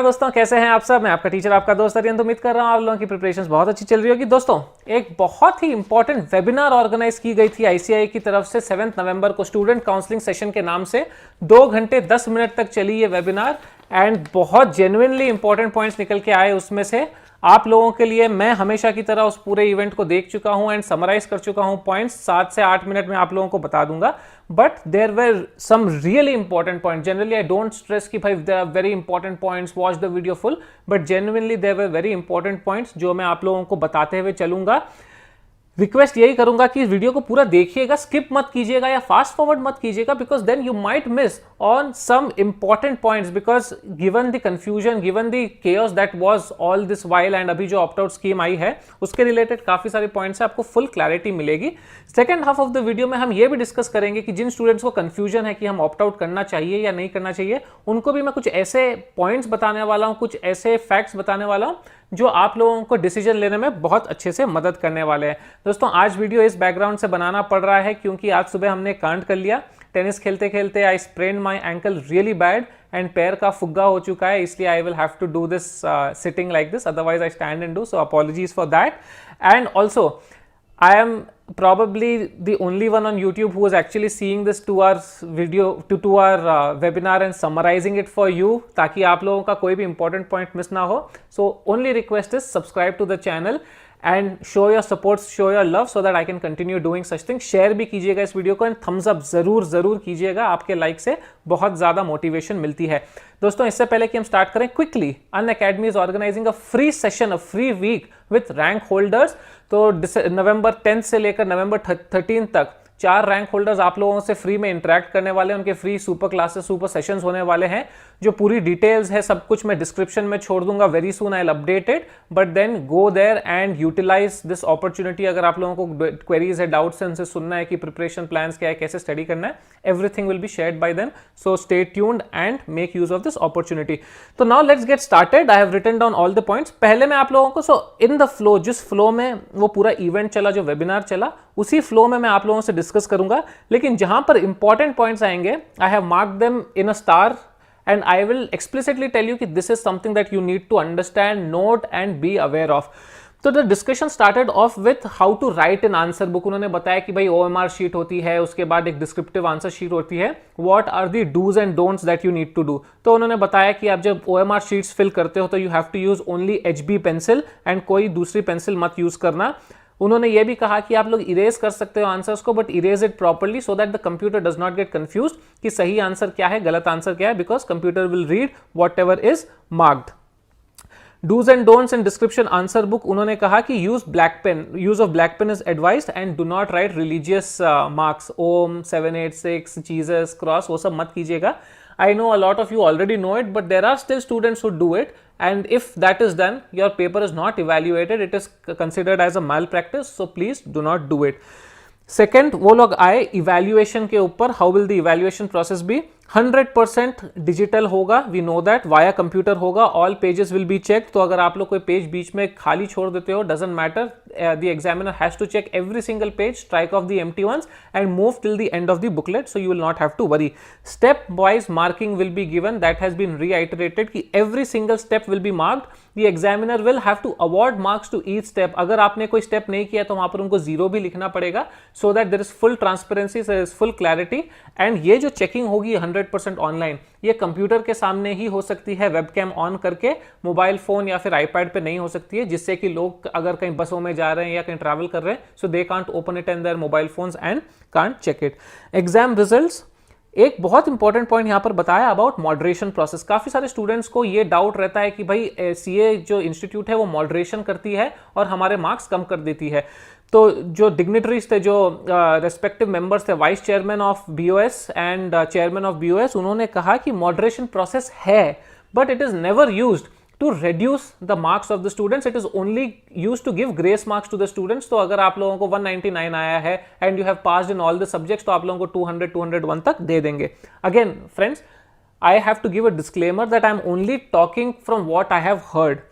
दोस्तों, कैसे हैं आप सब। मैं आपका टीचर, आपका दोस्त अरिहंत। उम्मीद कर रहा हूं आप लोगों की प्रिपरेशंस बहुत अच्छी चल रही होगी। दोस्तों, एक बहुत ही इंपॉर्टेंट वेबिनार ऑर्गेनाइज की गई थी आईसीआई की तरफ से 7 नवंबर को, स्टूडेंट काउंसलिंग सेशन के नाम से 2 घंटे 10 मिनट तक चली ये वेबिनार एंड बहुत जेन्युइनली इंपॉर्टेंट पॉइंट्स निकल के आए उसमें से आप लोगों के लिए। मैं हमेशा की तरह उस पूरे इवेंट को देख चुका हूं एंड समराइज कर चुका हूं पॉइंट्स 7 से 8 मिनट में आप लोगों को बता दूंगा, but there were some really important point. Generally I don't stress कि भाई there are very important points, watch the video full, but genuinely there were very important points जो मैं आप लोगों को बताते हुए चलूंगा। रिक्वेस्ट यही करूंगा कि वीडियो को पूरा देखिएगा, स्किप मत कीजिएगा या फास्ट फॉरवर्ड मत कीजिएगा, because then you might miss on some important points, because given the confusion, given the chaos that was all this while and अभी जो ऑप्ट आउट स्कीम आई है उसके रिलेटेड काफी सारे पॉइंट्स है, आपको फुल क्लैरिटी मिलेगी। Second half of the video में हम ये भी डिस्कस करेंगे कि जिन स्टूडेंट्स को कंफ्यूजन है कि हम ऑप्ट आउट करना चाहिए या नहीं करना चाहिए, उनको भी मैं कुछ ऐसे पॉइंट्स बताने वाला हूं, कुछ ऐसे फैक्ट्स बताने वाला हूं जो आप लोगों को डिसीजन लेने में बहुत अच्छे से मदद करने वाले हैं। दोस्तों, आज वीडियो इस बैकग्राउंड से बनाना पड़ रहा है क्योंकि आज सुबह हमने कांड कर लिया। टेनिस खेलते खेलते I sprain my ankle really bad and पैर का फुग्गा हो चुका है, इसलिए I will have to do this sitting like this, otherwise I stand and do, so apologies for that. And also I am probably the only one on YouTube who is actually seeing this 2 hours video to 2 hour webinar and summarizing it for you, ताकि आप लोगों का कोई भी important point miss ना हो। So only request is subscribe to the channel and show your support, show your love so that I can continue doing such things। Share भी कीजिएगा इस वीडियो को एंड थम्स अप जरूर कीजिएगा, आपके like से बहुत ज्यादा मोटिवेशन मिलती है। दोस्तों, इससे पहले कि हम स्टार्ट करें, quickly Unacademy is organizing a free session, a free week with rank holders. तो नवंबर 10 से लेकर नवंबर 13 तक 4 रैंक होल्डर्स आप लोगों से फ्री में इंटरेक्ट करने वाले हैं। उनके free super classes, super sessions होने वाले हैं। जो पूरी डिटेल्स है सब कुछ मैं डिस्क्रिप्शन में छोड़ दूंगा। Very soon I will update it, but then go there and utilize this opportunity. अगर आप लोगों को क्वेरीज है, डाउट्स है, उनसे सुनना है कि प्रिपरेशन प्लान्स क्या है, कैसे स्टडी करना है, everything will be shared by them. So stay tuned and make use of this opportunity. तो now let's get started. I have written down all the points. पहले मैं आप लोगों को इन द फ्लो, जिस फ्लो में वो पूरा इवेंट चला, जो वेबिनार चला, उसी फ्लो में मैं आप लोगों से डिस्कस करूंगा। लेकिन जहां पर इंपॉर्टेंट पॉइंट्स आएंगे, I have marked them in a star and I will explicitly tell you कि this is something that you need to understand, note and be aware of। तो the discussion started off with how to write an answer book। उन्होंने बताया कि भाई OMR sheet होती है, उसके बाद एक डिस्क्रिप्टिव आंसर शीट होती है। What are the do's and don'ts that you need to do? तो उन्होंने बताया कि आप जब OMR शीट्स फिल करते हो तो you have to use only HB pencil and कोई दूसरी पेंसिल मत यूज करना। उन्होंने ये भी कहा कि आप लोग इरेज कर सकते हो आंसर्स को, but erase it properly so that the computer does not get confused कि सही आंसर क्या है, गलत आंसर क्या है, because computer will read whatever is marked. Dos and don'ts in description answer book, उन्होंने कहा कि use of black pen is advised and do not write religious marks, Om 786 Jesus cross, वो सब मत कीजिएगा। I know a lot of you already know it, but there are still students who do it, and if that is done, your paper is not evaluated, it is considered as a malpractice, so please do not do it। Second, वो लोग आए evaluation के ऊपर। How will the evaluation process be? 100% digital होगा, we know that, via computer होगा, all pages will be check. तो अगर आप लोग कोई पेज बीच में खाली छोड़ देते हो, doesn't matter, the examiner has to check every single page, strike off the empty ones and move till the end of the booklet, so you will not have to worry. Step wise marking will be given, that has been reiterated कि every single step will be marked. The examiner will have to award marks to each step. अगर आपने कोई step नहीं किया तो वहां पर उनको 0 भी लिखना पड़ेगा, so that there is full transparency, there is full clarity। and ये जो चेकिंग होगी 100% ऑनलाइन, ये कंप्यूटर के सामने ही हो सकती है, वेबकैम ऑन करके, मोबाइल फोन या फिर आईपैड पे नहीं हो सकती है, जिससे कि लोग अगर कहीं बसों में जा रहे हैं या कहीं ट्रैवल कर रहे हैं, so they can't open it and their mobile phones and can't check it. Exam results, एक बहुत इंपॉर्टेंट पॉइंट यहां पर बताया अबाउट मॉडरेशन प्रोसेस। काफी सारे स्टूडेंट्स को ये डाउट रहता है कि भाई सीए जो इंस्टीट्यूट है वो मॉडरेशन करती है और हमारे मार्क्स कम कर देती है। तो जो डिग्निटरीज थे, जो रेस्पेक्टिव मेंबर्स थे, vice chairman of BOS and chairman of BOS, उन्होंने कहा कि मॉडरेशन प्रोसेस है, but it is never used to reduce the marks of the students, it is only used to give grace marks to the students। तो अगर आप लोगों को 199 आया है and you have passed in all the subjects, तो आप लोगों को 200 201 तक दे देंगे। Again friends, I have to give a disclaimer that I am only talking from what I have heard।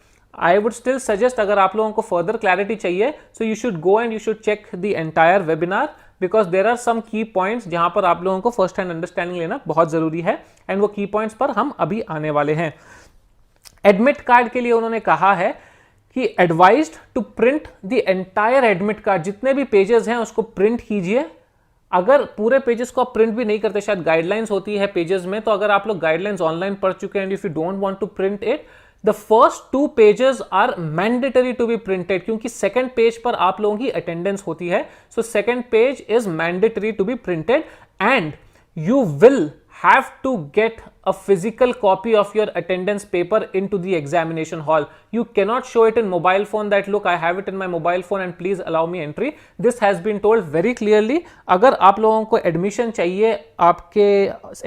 I would still suggest, अगर आप लोगों को further clarity चाहिए, so you should go and you should check the entire webinar, because there are some key points जहां पर आप लोगों को first hand understanding लेना बहुत जरूरी है, and वो key points पर हम अभी आने वाले हैं। एडमिट कार्ड के लिए उन्होंने कहा है कि advised to print the entire admit card, जितने भी पेजेस हैं उसको प्रिंट कीजिए। अगर पूरे पेजेस को आप प्रिंट भी नहीं करते, शायद गाइडलाइंस होती है पेजेस में, तो अगर आप लोग गाइडलाइंस ऑनलाइन पढ़ चुके हैं, if you don't want to print it, the first 2 pages are mandatory to be printed, क्योंकि सेकंड पेज पर आप लोगों की अटेंडेंस होती है। So second page is mandatory to be printed and you will have to get a physical copy of your attendance paper into the examination hall. You cannot show it in mobile phone that look I have it in my mobile phone and please allow me entry. This has been told very clearly. अगर आप लोगों को admission चाहिए आपके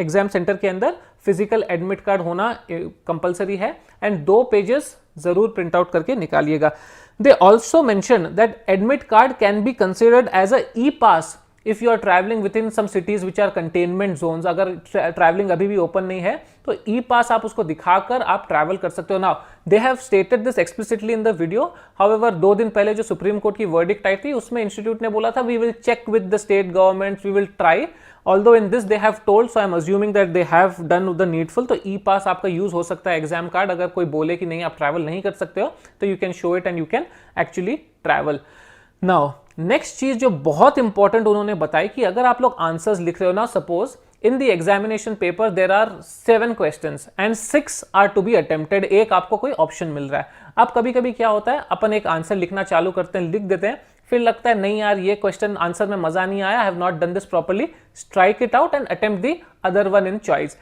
exam centre के अंदर, physical admit card होना compulsory है एंड 2 पेजेस जरूर प्रिंट आउट करके निकालिएगा। They also mentioned that admit card can be considered as a e-pass if you are traveling within some cities which are containment zones. अगर travelling अभी भी open नहीं है तो ई पास आप उसको दिखाकर आप ट्रैवल कर सकते हो। Now they have stated this explicitly in the video, however 2 दिन पहले जो सुप्रीम कोर्ट की वर्डिक्ट आई थी उसमें इंस्टीट्यूट ने बोला था we will check with the state governments, we will try, although in this they have told, so I am assuming that they have done the needful. तो ई पास आपका use हो सकता है एग्जाम कार्ड, अगर कोई बोले कि नहीं आप ट्रैवल नहीं कर सकते हो तो you can show it and you can actually travel. Now next चीज जो बहुत इंपॉर्टेंट उन्होंने बताई कि अगर आप लोग आंसर्स लिख रहे हो ना, suppose in the examination paper there are 7 questions and 6 are to be attempted, एक आपको कोई ऑप्शन मिल रहा है। अब कभी कभी क्या होता है, अपन एक आंसर लिखना चालू करते हैं, लिख देते हैं, फिर लगता है नहीं यार ये क्वेश्चन आंसर में मजा नहीं आया, I have not done this properly, strike it out and attempt the other one in choice.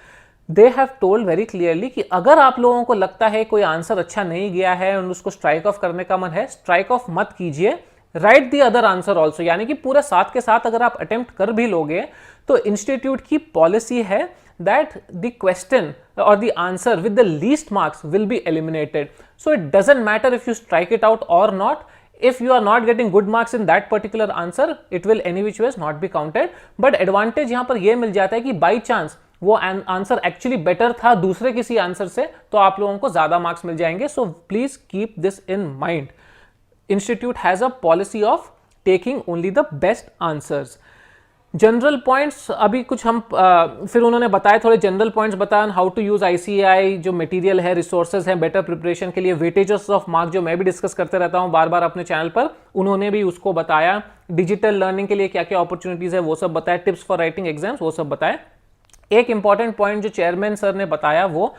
They have told very clearly कि अगर आप लोगों को लगता है कोई आंसर अच्छा नहीं गया है और उसको स्ट्राइक ऑफ करने का मन है, स्ट्राइक ऑफ मत कीजिए, right the other answer also, यानी कि पूरे साथ के साथ अगर आप अटेम्प्ट कर भी लोगे तो इंस्टीट्यूट की पॉलिसी है दैट द क्वेश्चन और the answer with the least marks will be eliminated. So it doesn't matter if you strike it out और not, if you are not getting good marks in that particular answer it will any which ways not be counted, but advantage यहां पर यह मिल जाता है कि by chance वो answer actually better था दूसरे किसी आंसर से तो आप लोगों को ज्यादा मार्क्स मिल जाएंगे। So please keep this in mind, institute has a policy of taking only the best answers. General points अभी कुछ हम फिर उन्होंने बताया, थोड़े जनरल पॉइंट्स बताया हाउ टू यूज ICAI, जो मटेरियल है, रिसोर्सेज है बेटर प्रिपरेशन के लिए, वेटेजेस ऑफ मार्क जो मैं भी डिस्कस करते रहता हूं बार बार अपने चैनल पर, उन्होंने भी उसको बताया, डिजिटल लर्निंग के लिए क्या क्या अपॉर्चुनिटीज है वो सब बताया, टिप्स फॉर राइटिंग एग्जाम्स वो सब बताया। एक इंपॉर्टेंट पॉइंट जो चेयरमैन सर ने बताया, वो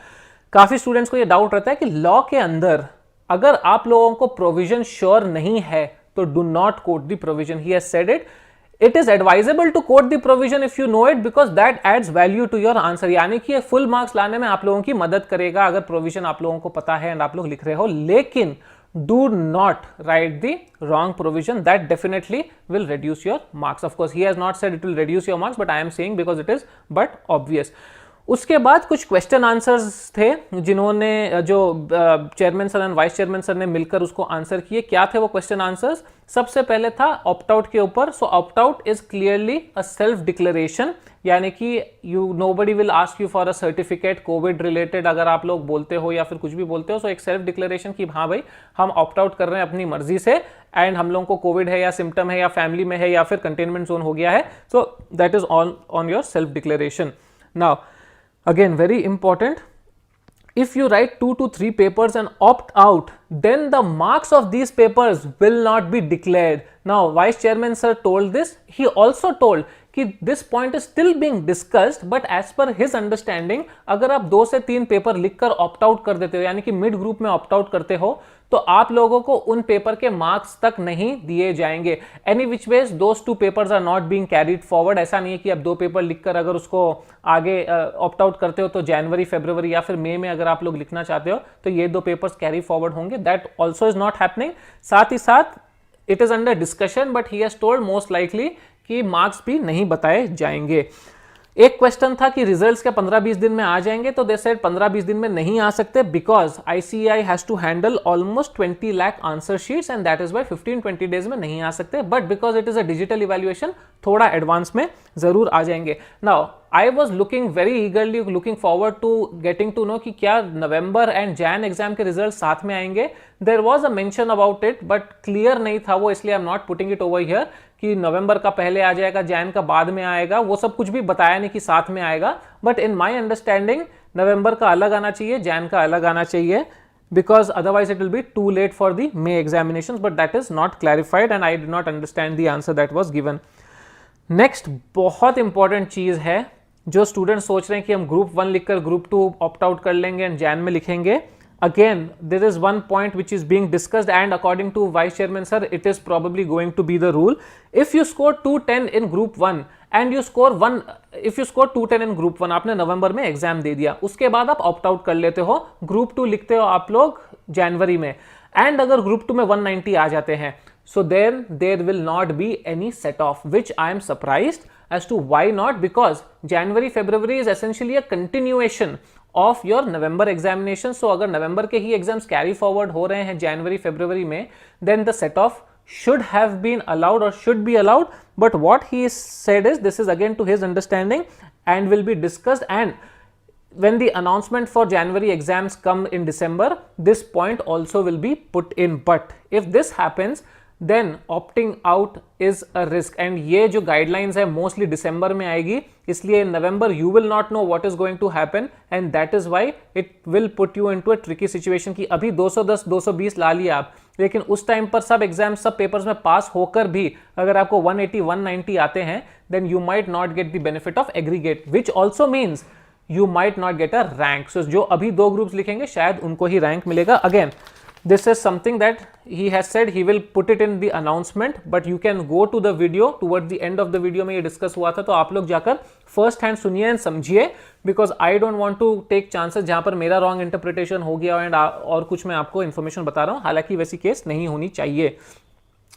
काफी स्टूडेंट्स को ये डाउट रहता है कि लॉ के अंदर अगर आप लोगों को प्रोविजन श्योर नहीं है तो do not quote the provision. He has said it, it is advisable to quote the provision if you know it because that adds value to your answer, यानी कि ये फुल मार्क्स लाने में आप लोगों की मदद करेगा अगर प्रोविजन आप लोगों को पता है एंड आप लोग लिख रहे हो, लेकिन do not write the wrong provision, that definitely will reduce your marks. Of course he has not said it will reduce your marks, but I am saying because it is but obvious. उसके बाद कुछ question answers थे जिन्होंने जो chairman sir and vice chairman sir ने मिलकर उसको answer किए। क्या थे वो क्वेश्चन आंसर्स? सबसे पहले था ऑप्ट आउट के ऊपर। So opt out is clearly a self declaration, यानी कि nobody will ask you for a certificate covid related, अगर आप लोग बोलते हो या फिर कुछ भी बोलते हो, सो एक सेल्फ डिक्लेरेशन कि हाँ भाई हम ऑप्ट आउट कर रहे हैं अपनी मर्जी से एंड हम लोगों को कोविड है या सिम्टम है या फैमिली में है या फिर कंटेनमेंट जोन हो गया है, so that is on your self declaration. Now again very important, if you write 2 to 3 papers and opt out, then the marks of these papers will not be declared. Now vice chairman sir told this, he also told कि this point is still being discussed, but as per his understanding अगर आप 2 से 3 paper लिखकर opt out कर देते हो, यानी कि मिड ग्रुप में ऑप्ट आउट करते हो, तो आप लोगों को उन पेपर के मार्क्स तक नहीं दिए जाएंगे। Any which ways those 2 papers are not being carried forward. ऐसा नहीं है कि आप 2 पेपर लिखकर अगर उसको आगे ऑप्ट आउट करते हो तो जनवरी, फरवरी या फिर मई में अगर आप लोग लिखना चाहते हो तो ये 2 पेपर्स कैरी फॉरवर्ड होंगे। That also is not happening. साथ ही साथ it is under discussion, but he has told most likely कि मार्क्स भी नहीं बताए जाएंगे। एक क्वेश्चन था कि रिजल्ट्स क्या 15-20 दिन में आ जाएंगे, तो दे सेड 15-20 दिन में नहीं आ सकते because ICAI has to handle almost 20 lakh answer sheets and that is why 15-20 days में नहीं आ सकते, but because it is a digital evaluation थोड़ा एडवांस में जरूर आ जाएंगे। Now I was looking very eagerly looking forward to getting to know कि क्या नवंबर एंड जैन एग्जाम के रिजल्ट साथ में आएंगे। There was a mention about it but clear नहीं था वो, इसलिए आई am not putting it over here कि नवंबर का पहले आ जाएगा, जैन का बाद में आएगा, वो सब कुछ भी बताया नहीं कि साथ में आएगा। बट इन माई अंडरस्टैंडिंग नवंबर का अलग आना चाहिए, जैन का अलग आना चाहिए। because otherwise it will be too late for the May examinations, but that is not clarified and I did not understand the answer that was given. Next बहुत important चीज है, जो स्टूडेंट सोच रहे हैं कि हम ग्रुप 1 लिखकर ग्रुप 2 ऑप्ट आउट कर लेंगे एंड जैन में लिखेंगे. Again, there is one point which is being discussed and according to Vice Chairman sir, it is probably going to be the rule. If you score 210 in group 1 and you score 210 in group 1, आपने नवंबर में exam दे दिया, उसके बाद आप opt out कर लेते हो, group 2 लिखते हो आप लोग जनवरी में, एंड अगर ग्रुप 2 में 190 आ जाते हैं, so then there will not be any set off, which I am surprised as to why not, because January February is essentially a continuation of your November examination. So अगर नवंबर के ही exams carry forward हो रहे हैं जनवरी फरवरी में, then the set off should have been allowed or should be allowed, but what he said is this is again to his understanding and will be discussed, and when the announcement for January exams come in December, this point also will be put in. But if this happens, then opting out is a risk, and ये जो guidelines है mostly December में आएगी, इसलिए in November you will not know what is going to happen, and that is why it will put you into a tricky situation कि अभी 210 220 ला लिया आप, लेकिन उस टाइम पर सब एग्जाम्स सब पेपर्स में पास होकर भी अगर आपको 180 190 आते हैं, then you might not get the benefit of aggregate, which also means you might not get a rank. So जो अभी 2 ग्रुप्स लिखेंगे शायद उनको ही रैंक मिलेगा. Again, this is something that he has said he will put it in the announcement, but you can go to the video, towards the end of the video में ये discuss हुआ था, तो आप लोग जाकर फर्स्ट हैंड सुनिए and समझिए, because I don't want to take chances जहां पर मेरा रॉन्ग इंटरप्रिटेशन हो गया एंड और कुछ मैं आपको इन्फॉर्मेशन बता रहा हूं, हालांकि वैसी केस नहीं होनी चाहिए.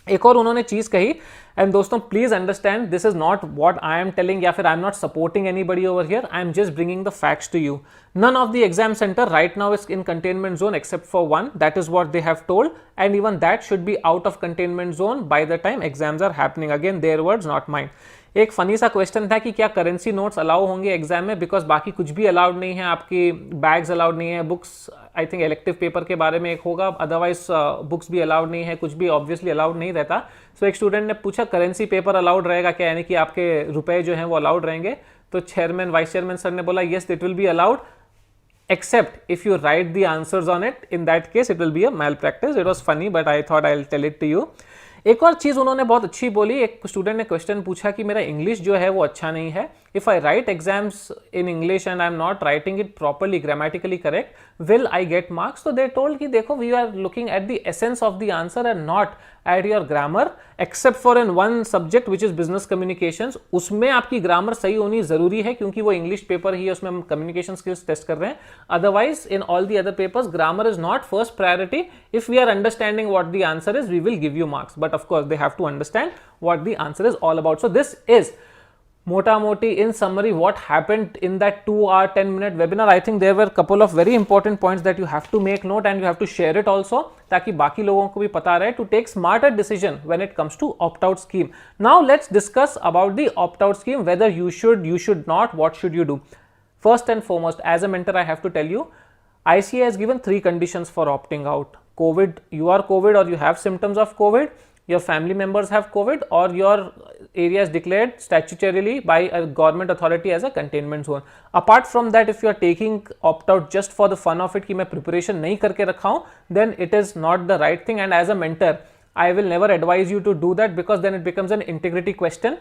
एक और उन्होंने चीज कही, एंड दोस्तों please understand this is not what I am telling या फिर I am not supporting anybody over here, I am just bringing the facts to you. None of the exam center right now is in containment zone except for one. That is what they have told, and even that should be out of containment zone by the time exams are happening. Again, their words, not mine. एक funny सा question था कि क्या currency notes allow होंगे exam में, because बाकी कुछ भी अलाउड नहीं है, आपकी बैग्स अलाउड नहीं है, books I think elective paper के बारे में एक होगा, अदरवाइज बुक्स भी अलाउड नहीं है, कुछ भी ऑब्वियसली अलाउड नहीं रहता. सो एक स्टूडेंट ने पूछा करेंसी पेपर अलाउड रहेगा क्या, यानी कि आपके रुपए जो हैं वो अलाउड रहेंगे, तो चेयरमैन वाइस चेयरमैन सर ने बोला yes it will be allowed, except if you write the answers on it. In that case it will be a malpractice. It was funny but I thought I'll tell it to you. एक और चीज उन्होंने बहुत अच्छी बोली, एक student ने question पूछा कि मेरा इंग्लिश जो है वो अच्छा नहीं है, if I write exams in English and I am not writing it properly grammatically correct, will I get marks. तो दे टोल्ड कि देखो we are looking at the essence of the answer and not at your grammar, except for in one subject which is business communications. उसमें आपकी grammar सही होनी जरूरी है क्योंकि वो इंग्लिश पेपर ही है, उसमें हम कम्युनिकेशन स्किल्स टेस्ट कर रहे हैं. Otherwise in all the other papers grammar is not first priority. If we are understanding what the answer is we will give you marks, but of course they have to understand what the answer is all about. So this is mota moti in summary what happened in that 2-hour 10-minute webinar. I think there were a couple of very important points that you have to make note and you have to share it also, ताकि बाकी लोगों को भी पता रहे to take smarter decision when it comes to opt-out scheme. Now let's discuss about the opt-out scheme, whether you should not, what should you do. First and foremost, as a mentor I have to tell you, ICAI has given 3 conditions for opting out. COVID, you are COVID or you have symptoms of COVID, your family members have COVID, or your area is declared statutorily by a government authority as a containment zone. Apart from that, if you are taking opt out just for the fun of it कि मैं preparation नहीं करके रखा हूँ, then it is not the right thing, and as a mentor I will never advise you to do that, because then it becomes an integrity question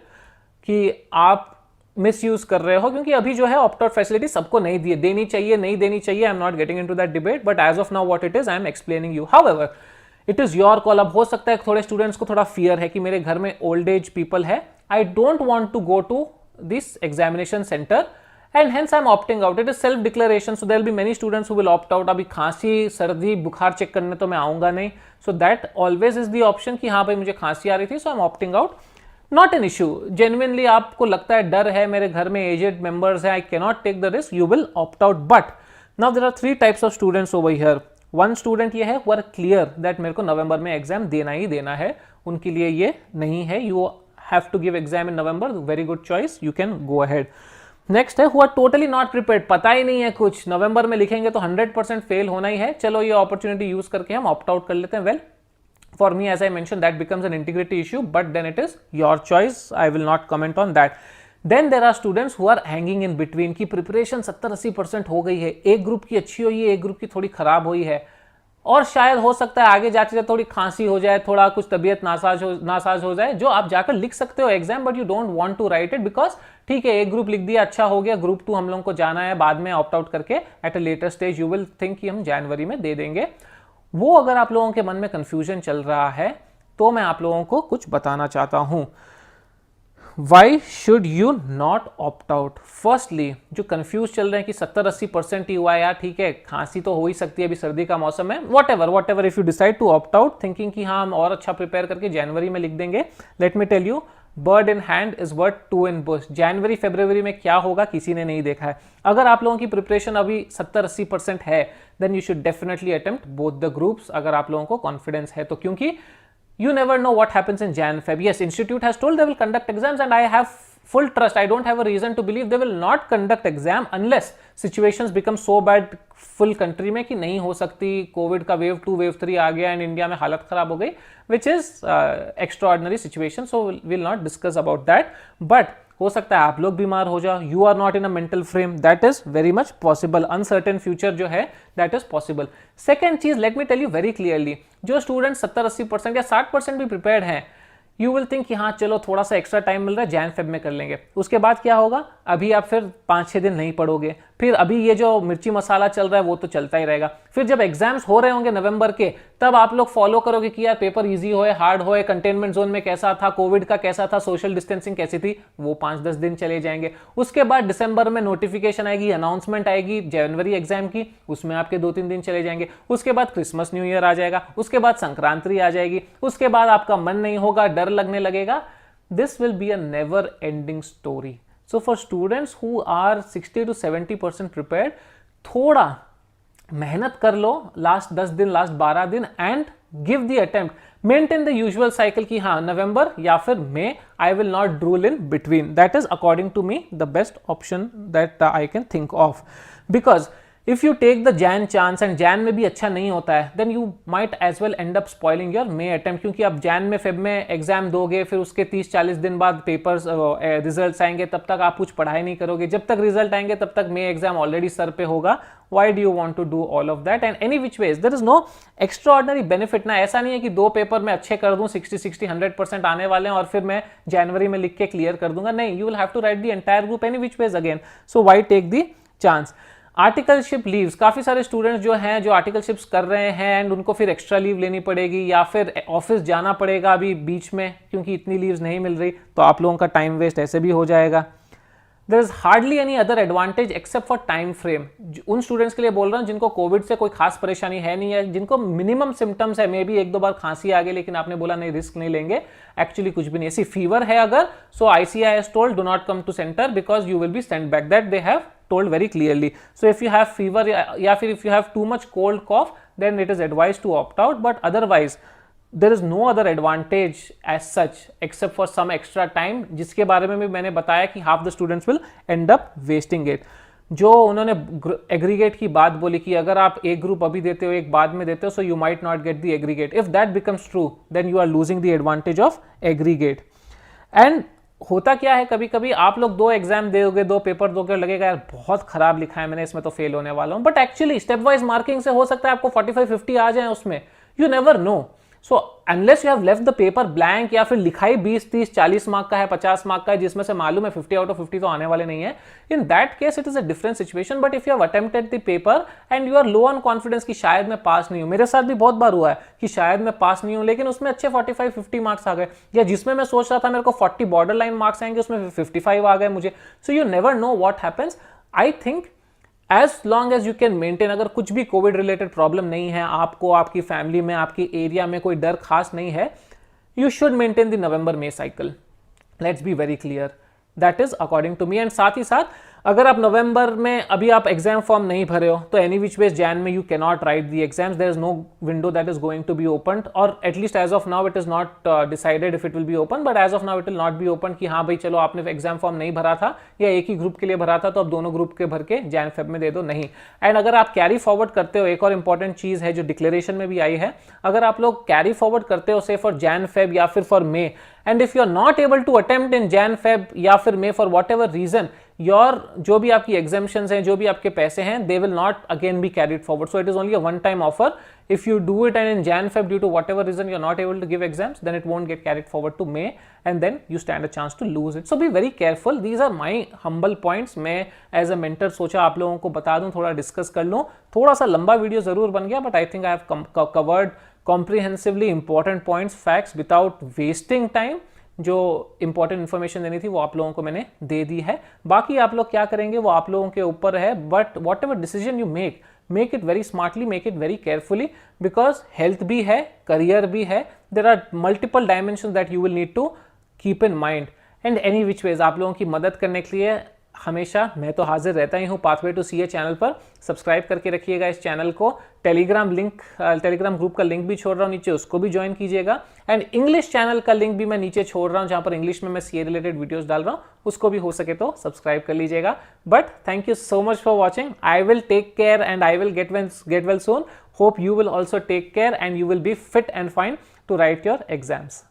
कि आप misuse कर रहे हो, क्योंकि अभी जो है ऑप्ट आउट फैसिलिटी सबको नहीं दी, देनी चाहिए नहीं देनी चाहिए, I am not getting into that debate, but as of now what it is I am explaining you. However it is your call. अब हो सकता है थोड़े स्टूडेंट्स को थोड़ा फियर है कि मेरे घर में ओल्ड एज पीपल है, I don't want to go to this examination centre and hence I am opting out. It is self declaration, so there will be many students who will opt out. अभी खांसी सर्दी बुखार check करने तो मैं आऊंगा नहीं, so that always is the option कि हाँ भाई मुझे खांसी आ रही थी, so I am opting out. Not an issue. Genuinely आपको लगता है डर है, मेरे घर में aged members हैं, I cannot take the risk, you will opt out. But now there are 3 types of students over here. One student ये है who are clear that मेरे को नवंबर में एग्जाम देना ही देना है, उनके लिए ये नहीं है, you have to give exam in November, very good choice, you can go ahead. Next है who are totally not prepared, पता ही नहीं है कुछ, नवंबर में लिखेंगे तो 100% फेल होना ही है, चलो ये अपॉर्चुनिटी यूज करके हम ऑप्ट आउट कर लेते हैं. Well for me, as I mentioned, that becomes an integrity issue, but then it is your choice, I will not comment on that. Then there are students who are hanging in between कि preparation 70-80% हो गई है, एक group की अच्छी हुई है, एक ग्रुप की थोड़ी खराब हुई है, और शायद हो सकता है आगे जाते जाते थोड़ी खांसी हो जाए, थोड़ा कुछ तबीयत नासाज हो जाए, जो आप जाकर लिख सकते हो exam, but you don't want to write it because ठीक है एक ग्रुप लिख दिया, अच्छा हो गया, ग्रुप 2 हम लोगों को जाना है, बाद में ऑप्ट आउट करके at a later stage you will think कि हम जनवरी में दे देंगे। वो अगर आप लोगों के मन में कंफ्यूजन चल रहा है तो मैं आप लोगों को कुछ बताना चाहता हूं। Why should you not opt out? Firstly, जो कंफ्यूज चल रहे हैं कि 70-80% ही हुआ है यार, ठीक है खांसी तो हो ही सकती है, अभी सर्दी का मौसम है, whatever if you decide to opt out thinking कि हाँ हम और अच्छा प्रिपेयर करके जनवरी में लिख देंगे, let me tell you, bird in hand is worth two in bush. जनवरी फरवरी में क्या होगा किसी ने नहीं देखा है। अगर आप लोगों की प्रिपरेशन अभी 70-80% है then you should definitely attempt both the groups, अगर आप लोगों को कॉन्फिडेंस है तो, क्योंकि you never know what happens in Jan Feb. Yes, institute has told they will conduct exams and I have full trust. I don't have a reason to believe they will not conduct exam unless situations become so bad full country में कि नहीं हो सकती, Covid का wave 2 wave 3 आ गया and India में हालत खराब हो गई, which is extraordinary situation, so we'll not discuss about that. But हो सकता है आप लोग बीमार हो जाओ, you are not in a mental frame, that is very much possible, uncertain future जो है दैट इज पॉसिबल। सेकेंड चीज let me tell you very clearly, जो स्टूडेंट 70-80% या 60% भी प्रिपेयर्ड हैं, यू विल थिंक कि हाँ चलो थोड़ा सा एक्स्ट्रा टाइम मिल रहा है जैन फेब में कर लेंगे, उसके बाद क्या होगा, अभी आप फिर 5-6 दिन नहीं पढ़ोगे, फिर अभी ये जो मिर्ची मसाला चल रहा है वो तो चलता ही रहेगा, फिर जब एग्जाम्स हो रहे होंगे नवंबर के तब आप लोग फॉलो करोगे कि यार पेपर इजी होए हार्ड होए, कंटेनमेंट जोन में कैसा था, कोविड का कैसा था, सोशल डिस्टेंसिंग कैसी थी, वो 5-10 दिन चले जाएंगे। उसके बाद दिसंबर में नोटिफिकेशन आएगी, अनाउंसमेंट आएगी जनवरी एग्जाम की, उसमें आपके 2-3 दिन चले जाएंगे। उसके बाद क्रिसमस न्यू ईयर आ जाएगा, उसके बाद संक्रांति आ जाएगी, उसके बाद आपका मन नहीं होगा, डर लगने लगेगा। This will be a never ending story. So for students who are 60-70% prepared, थोड़ा मेहनत कर लो लास्ट 10 दिन, लास्ट 12 दिन and give the attempt. Maintain the usual cycle कि हाँ नवंबर या फिर मई, I will not drool in between, that is according to me the best option that I can think of. Because if you take the Jan chance and Jan में भी अच्छा नहीं होता है then you might as well end up spoiling your May attempt, क्योंकि आप Jan में Feb में एग्जाम दोगे, फिर उसके 30-40 दिन बाद पेपर्स रिजल्ट्स आएंगे, तब तक आप कुछ पढ़ाई नहीं करोगे, जब तक रिजल्ट आएंगे तब तक May एग्जाम ऑलरेडी सर पे होगा। Why do you want to do all of that? And any which ways there is no extraordinary benefit ना, ऐसा नहीं है कि 2 पेपर में अच्छे कर दूं, 60-100% आने वाले हैं और फिर मैं जनवरी में लिख के क्लियर कर दूंगा, नहीं, you will have to write the entire group any which ways again, so why take the chance? Articleship leaves, काफी सारे स्टूडेंट्स जो हैं जो आर्टिकलशिप्स कर रहे हैं एंड उनको फिर एक्स्ट्रा लीव लेनी पड़ेगी या फिर ऑफिस जाना पड़ेगा अभी बीच में क्योंकि इतनी लीव्स नहीं मिल रही, तो आप लोगों का टाइम वेस्ट ऐसे भी हो जाएगा। There is hardly any other advantage except for time frame. उन स्टूडेंट्स के लिए बोल रहा हूँ जिनको कोविड से कोई खास परेशानी है नहीं है, जिनको मिनिमम सिम्टम्स है, मे बी 1-2 बार खांसी आ गई लेकिन आपने बोला नहीं रिस्क नहीं लेंगे, एक्चुअली कुछ भी नहीं, ऐसी फीवर है अगर, सो ICAI has told do not come to center because you will be sent back, that they have told very clearly. So if you have fever या फिर if you have too much cold cough then it is advised to opt out, but otherwise there is no other advantage as such except for some extra time, जिसके बारे में भी मैंने बताया कि half the students will end up wasting it। जो उन्होंने aggregate की बात बोली कि अगर आप एक ग्रुप अभी देते हो एक बाद में देते हो, so you might not get the aggregate, if that becomes true then you are losing the advantage of aggregate। and होता क्या है, कभी कभी आप लोग 2 एग्जाम दोगे, 2 पेपर दोगे, लगेगा यार बहुत खराब लिखा है मैंने, इसमें तो फेल होने वाला हूं, but actually step wise marking से हो सकता है आपको 45-50 आ जाए उसमें, you never no. So unless you have left the paper blank या फिर लिखाई 20-30-40 मार्क का है, 50 मार्क का है, जिसमें से मालूम है 50 आउट ऑफ 50 तो आने वाले नहीं है, in that case it is a different situation. But if you have attempted the paper and you are low on confidence कि शायद मैं पास नहीं हूं, मेरे साथ भी बहुत बार हुआ है कि शायद मैं पास नहीं हूं, लेकिन उसमें अच्छे 45-50 मार्क्स आ गए, या जिसमें मैं सोच रहा था मेरे को 40 बॉर्डर लाइन मार्क्स आएंगे उसमें 55 आ गए मुझे। So you never know what happens. I think as long as you can maintain, अगर कुछ भी कोविड रिलेटेड प्रॉब्लम नहीं है आपको, आपकी फैमिली में, आपकी एरिया में कोई डर खास नहीं है, you should maintain the November May cycle, let's be very clear, that is according to me. And साथ ही साथ अगर आप नवंबर में अभी आप एग्जाम फॉर्म नहीं भरे हो तो एनी विच वेज जैन में you can not write the exams, there is no window that is going to be open, और at least as of now it is not decided if it will be open, but as of now it will not be open कि हाँ भाई चलो आपने exam form नहीं भरा था या एक ही ग्रुप के लिए भरा था तो अब दोनों ग्रुप के भर के जैन फेब में दे दो, नहीं। एंड अगर आप कैरी फॉरवर्ड करते हो, एक और इंपॉर्टेंट चीज है जो डिक्लेरेशन में भी आई है, अगर आप लोग कैरी फॉरवर्ड करते हो से फॉर जैन फेब या फिर for may, and if you are not able to attempt in Jan Feb या फिर May for whatever reason, your जो भी आपकी एग्जाम्शंस हैं, जो भी आपके पैसे हैं, they will not again be carried forward. So it is only a one time offer. If you do it and in Jan Feb due to whatever reason you're not able to give exams, then it won't get carried forward to May and then you stand a chance to lose it. So be very careful. These are my humble points. मैं as a mentor सोचा आप लोगों को बता दूं, थोड़ा discuss कर लूं. थोड़ा सा लंबा वीडियो जरूर बन गया, but I think I have covered comprehensively important points, facts without wasting time. जो इंपॉर्टेंट इन्फॉर्मेशन देनी थी वो आप लोगों को मैंने दे दी है. बाकी आप लोग क्या करेंगे वो आप लोगों के ऊपर है, but whatever decision you make it very smartly, make it very carefully, because health भी है, करियर भी है. There are multiple dimension that you will need to keep in mind. And any which ways आप लोगों की मदद करने के लिए हमेशा मैं तो हाजिर रहता ही हूँ. पाथवे टू सीए चैनल पर सब्सक्राइब करके रखिएगा इस चैनल को. टेलीग्राम ग्रुप का लिंक भी छोड़ रहा हूँ नीचे, उसको भी ज्वाइन कीजिएगा. एंड इंग्लिश चैनल का लिंक भी मैं नीचे छोड़ रहा हूँ, जहाँ पर इंग्लिश में मैं सीए रिलेटेड वीडियोस डाल रहा हूँ, उसको भी हो सके तो सब्सक्राइब कर लीजिएगा. But thank you so much for watching. I will take care and I will get well soon. Hope you will also take care and you will be fit and fine to write your exams.